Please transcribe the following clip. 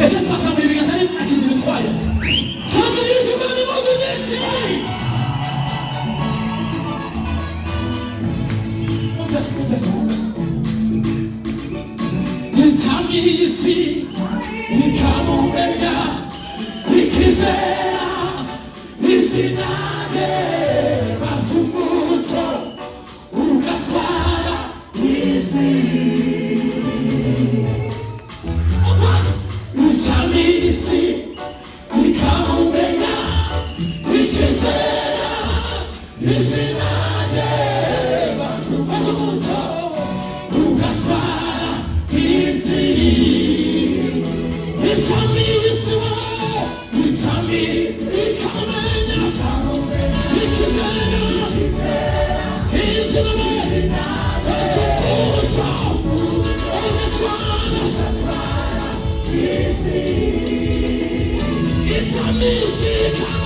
Et cette fois, ça veut dire que vous qui nous croyez. Quand vous dites que nous avons donné ici. Il t'a mis ici. Il t'a monté là. Il quisera. Il s'y n'a pas sous mucho. Un catwala ici. Il t'a mis ici. Il t'a monté là. Il quisera. Il s'y n'a pas sous mucho. Un catwala ici. Il t'a mis ici. Il t'a mis ici. It's a music.